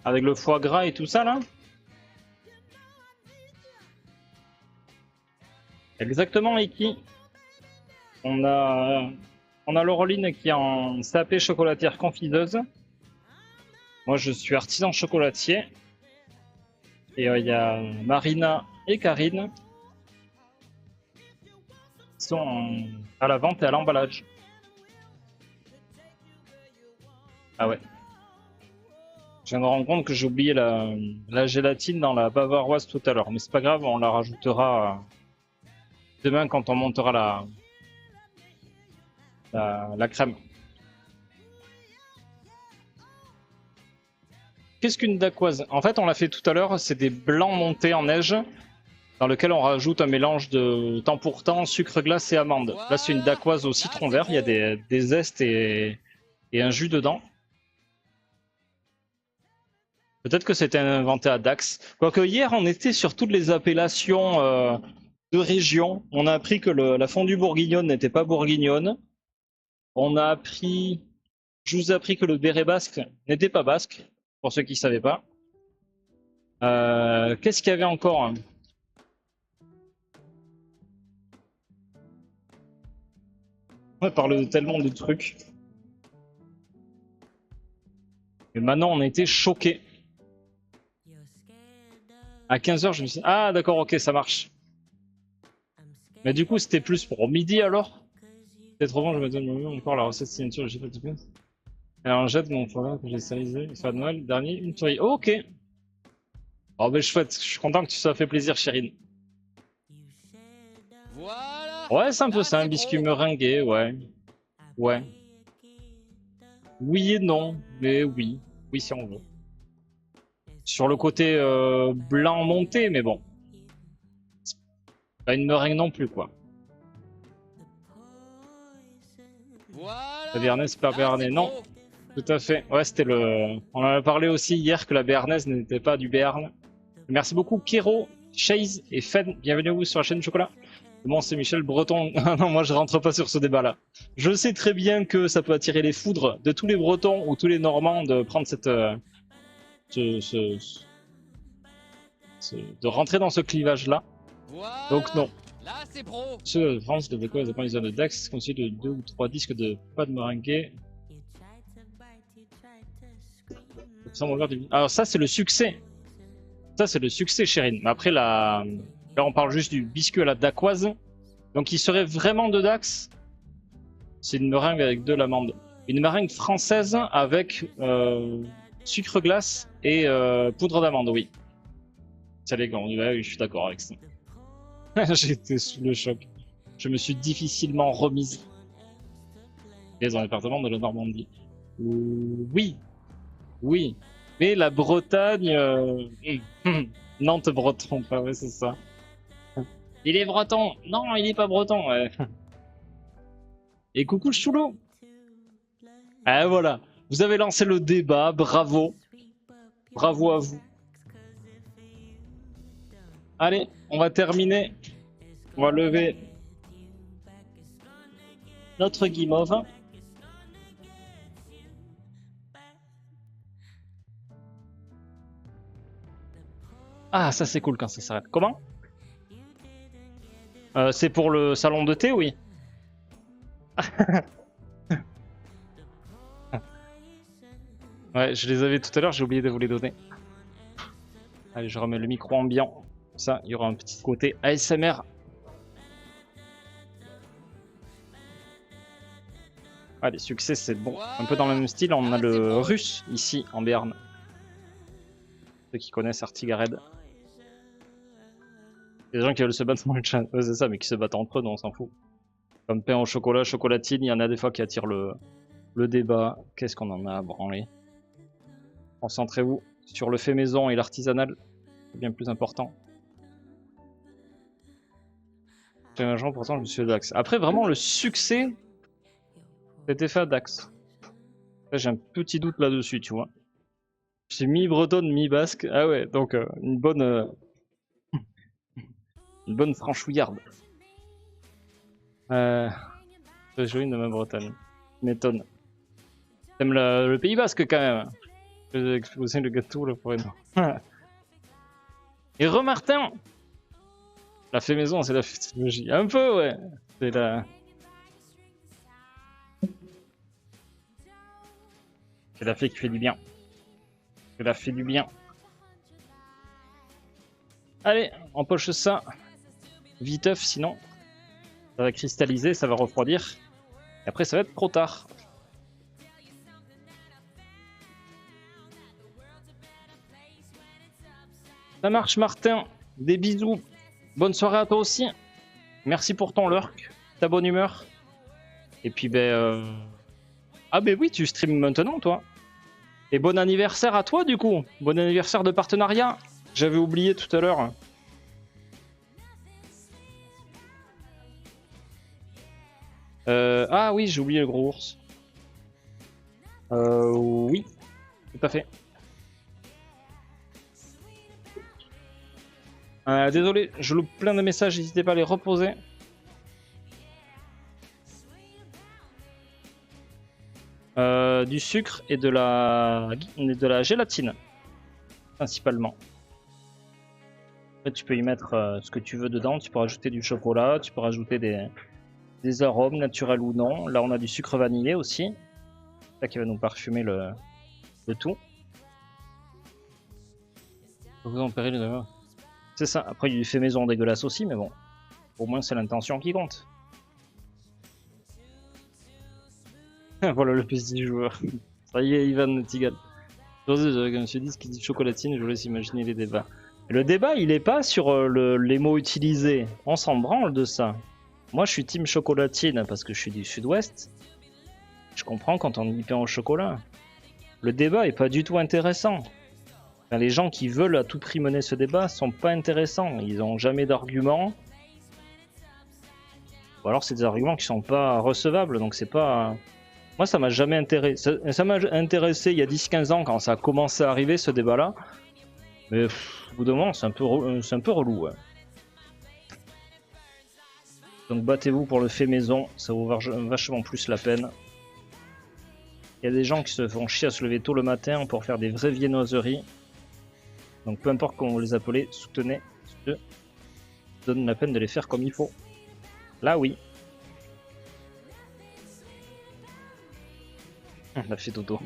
Avec le foie gras et tout ça là. Exactement, Iki. On a Laureline qui est en CAP chocolatière confiseuse. Moi, je suis artisan chocolatier. Et il y a Marina et Karine qui sont à la vente et à l'emballage. Ah ouais. Je viens de me rendre compte que j'ai oublié la gélatine dans la bavaroise tout à l'heure. Mais c'est pas grave, on la rajoutera demain quand on montera la crème. Qu'est-ce qu'une dacquoise? En fait, on l'a fait tout à l'heure, c'est des blancs montés en neige dans lequel on rajoute un mélange de temps pour temps, sucre glace et amande. Là, c'est une dacquoise au citron vert, il y a des zestes et un jus dedans. Peut-être que c'était inventé à Dax. Quoique hier, on était sur toutes les appellations de région. On a appris que la fondue bourguignonne n'était pas bourguignonne. On a appris, je vous ai appris que le béret basque n'était pas basque, pour ceux qui ne savaient pas. Qu'est-ce qu'il y avait encore? On parle de tellement de trucs. Et maintenant, on était choqués. À 15h, je me suis dit, ah d'accord, ok, ça marche. Mais du coup, c'était plus pour midi alors. Peut-être trop bon, je me donne encore la recette signature, j'ai fait tout bien. Alors, un jet de mon foie que j'ai stérilisé, une fois de Noël, dernier, une souris. Oh, ok. Oh, ben chouette, je suis content que tu sois fait plaisir, Chérine. Voilà. Ouais, c'est un peu ça, un biscuit meringué, ouais. Ouais. Oui et non, mais oui. Oui, si on veut. Sur le côté blanc monté, mais bon. C'est pas une meringue non plus, quoi. Voilà. La béarnaise, pas béarnaise, non. Tout à fait. Ouais, c'était le. On en a parlé aussi hier que la béarnaise n'était pas du Béarn. Merci beaucoup, Kero, Chase et Fen. Bienvenue à vous sur la chaîne Chocolat. Bon, c'est Michel Breton. Non, moi je rentre pas sur ce débat-là. Je sais très bien que ça peut attirer les foudres de tous les Bretons ou tous les Normands de prendre cette. De rentrer dans ce clivage-là. Voilà. Donc, non. Là, c'est pro. Ceux de France de quoi ils ont de Dax, conseillé de 2 ou 3 disques de pas de meringue. Alors, ça, c'est le succès. Ça, c'est le succès, Chérine. Mais après, là, on parle juste du biscuit à la dacquoise. Donc, il serait vraiment de Dax. C'est une meringue avec de l'amande. Une meringue française avec sucre glace et poudre d'amande, oui. Ça les gants, oui, je suis d'accord avec ça. J'étais sous le choc. Je me suis difficilement remise. Et dans le département de la Normandie. Oui, oui. Mais la Bretagne... Nantes breton, pas vrai, c'est ça. Il est breton. Non, il est pas breton. Ouais. Et coucou Choulot. Ah voilà. Vous avez lancé le débat. Bravo. Bravo à vous. Allez, on va terminer. On va lever notre guimauve. Ah, ça c'est cool quand ça s'arrête. Comment? C'est pour le salon de thé, oui. Ouais, je les avais tout à l'heure, j'ai oublié de vous les donner. Allez, je remets le micro ambiant. Ça, il y aura un petit côté ASMR. Allez, succès, c'est bon. Un peu dans le même style, on a le russe ici en Béarn. Ceux qui connaissent Artigared. Des gens qui veulent se battre dans le chat. Ouais, c'est ça, mais qui se battent entre eux, non, on s'en fout. Comme pain au chocolat, chocolatine, il y en a des fois qui attirent le débat. Qu'est-ce qu'on en a à branler? Concentrez-vous sur le fait maison et l'artisanal. C'est bien plus important. J'ai un genre, pourtant, je me suis à Dax. Après, vraiment, le succès, c'était fait à Dax. J'ai un petit doute là-dessus, tu vois. C'est mi-bretonne, mi-basque. Ah ouais, donc une bonne franchouillarde. Très jolie de ma Bretagne. M'étonne. T'aimes le Pays Basque quand même. J'ai explosé le gâteau là pour être. Et Remartin! La fait maison, c'est la physiologie. Un peu, ouais. C'est la. C'est la fée qui fait du bien. C'est la fée du bien. Allez, empoche ça. Viteuf, sinon. Ça va cristalliser, ça va refroidir. Et après, ça va être trop tard. Ça marche, Martin. Des bisous. Bonne soirée à toi aussi. Merci pour ton lurk, ta bonne humeur. Et puis, ah, ben oui, tu streams maintenant, toi. Et bon anniversaire à toi, du coup. Bon anniversaire de partenariat. J'avais oublié tout à l'heure. Ah oui, j'ai oublié le gros ours. Oui, tout à fait. Désolé, je loupe plein de messages, n'hésitez pas à les reposer. Du sucre et de la gélatine, principalement. En fait, tu peux y mettre ce que tu veux dedans, tu peux rajouter du chocolat, tu peux rajouter des arômes naturels ou non. Là, on a du sucre vanillé aussi. C'est ça qui va nous parfumer le tout. Vous empérer les deux. C'est ça. Après, il y a du fait maison dégueulasse aussi, mais bon. Au moins, c'est l'intention qui compte. Voilà le petit joueur. Ça y est, Ivan Tigal. Quand je me suis dit ce qui dit chocolatine, je vous laisse imaginer les débats. Le débat, il est pas sur les mots utilisés. On s'en branle de ça. Moi, je suis team chocolatine parce que je suis du sud-ouest. Je comprends quand on dit pain au chocolat. Le débat est pas du tout intéressant. Enfin, les gens qui veulent à tout prix mener ce débat sont pas intéressants. Ils ont jamais d'arguments. Ou alors c'est des arguments qui sont pas recevables. Donc c'est pas. Moi, ça m'a jamais intéressé. Ça m'a intéressé il y a 10-15 ans quand ça a commencé à arriver ce débat-là. Mais au bout d'un moment, c'est un peu relou. Ouais. Donc battez-vous pour le fait maison, ça vaut vachement plus la peine. Il y a des gens qui se font chier à se lever tôt le matin pour faire des vraies viennoiseries. Donc peu importe comment vous les appelez, soutenez ceux qui donnent la peine de les faire comme il faut. Là oui. On a fait dodo.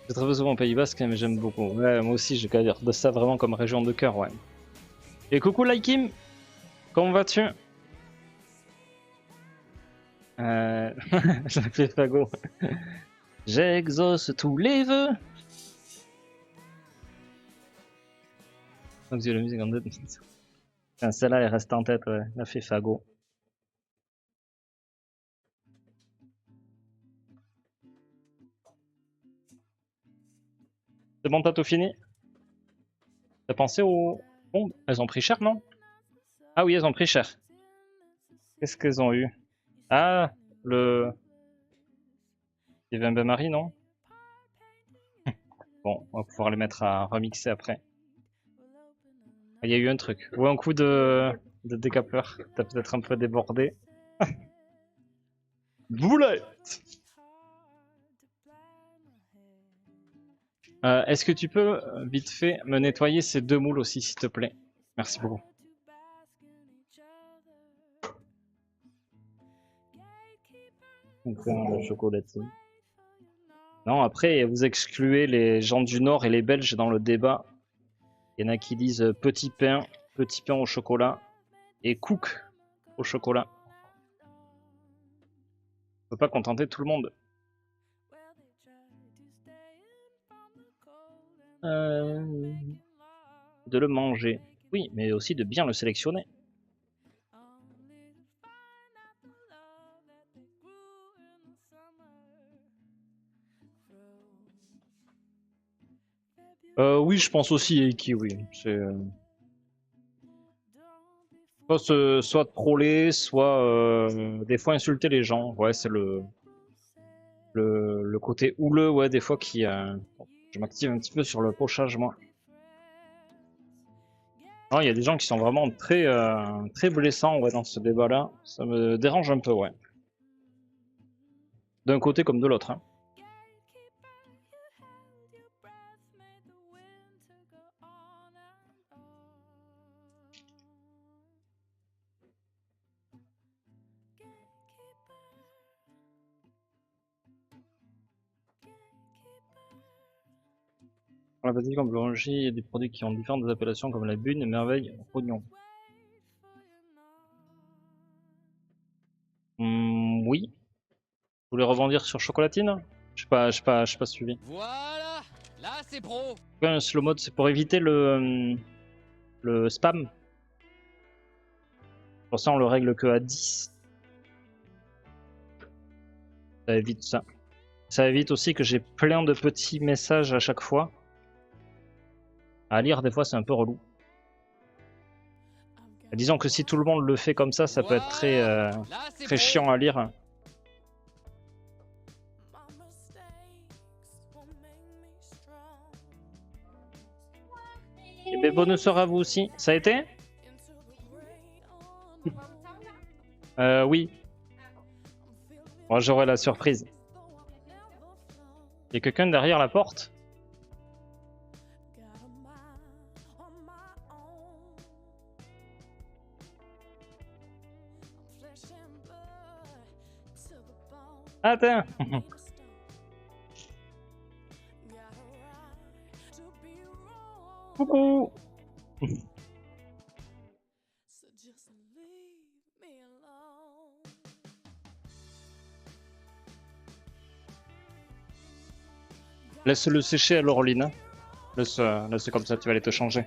Je très souvent au Pays Basque, mais j'aime beaucoup. Ouais, moi aussi, je garde de ça vraiment comme région de cœur, ouais. Et coucou Laikim, comment vas-tu? Je fais fagot. J'exauce tous les vœux. Donc la musique en tête. Celle-là, elle reste en tête, ouais. Elle fait fagot. C'est bon, t'as tout fini? T'as pensé aux bombes? Elles ont pris cher, non? Ah oui, elles ont pris cher. Qu'est-ce qu'elles ont eu? Ah, il y avait un bain-marie, non? Bon, on va pouvoir les mettre à remixer après. Il y a eu un truc. Ou un coup de décapeur. T'as peut-être un peu débordé. Boulette! Est-ce que tu peux, vite fait, me nettoyer ces 2 moules aussi, s'il te plaît? Merci beaucoup. La chocolatine. Non, après, vous excluez les gens du Nord et les Belges dans le débat. Il y en a qui disent petit pain au chocolat et cook au chocolat. On peut pas contenter tout le monde. De le manger. Oui, mais aussi de bien le sélectionner. Oui, je pense aussi Eiki, oui. C'est soit troller, soit des fois insulter les gens. Ouais, c'est le côté houleux, ouais, des fois qui. Je m'active un petit peu sur le pochage, moi. Non, il y a des gens qui sont vraiment très blessants, ouais, dans ce débat-là. Ça me dérange un peu, ouais. D'un côté comme de l'autre. Hein. Dans la boutique en boulangerie, il y a des produits qui ont différentes appellations comme la bune, merveille, oignon. Oui. Vous voulez rebondir sur chocolatine? Je sais pas suivi. Voilà. Là, c'est pro. Un slow mode, c'est pour éviter le spam. Pour ça, on le règle que à 10. Ça évite ça. Ça évite aussi que j'ai plein de petits messages à chaque fois. À lire, des fois, c'est un peu relou. Disons que si tout le monde le fait comme ça peut être très chiant à lire. Et ben bonne soirée à vous aussi. Ça a été? Oui. Bon, j'aurai la surprise. Il y a quelqu'un derrière la porte? Attends. Coucou. Laisse-le sécher à l'Oroline. Laisse comme ça, tu vas aller te changer.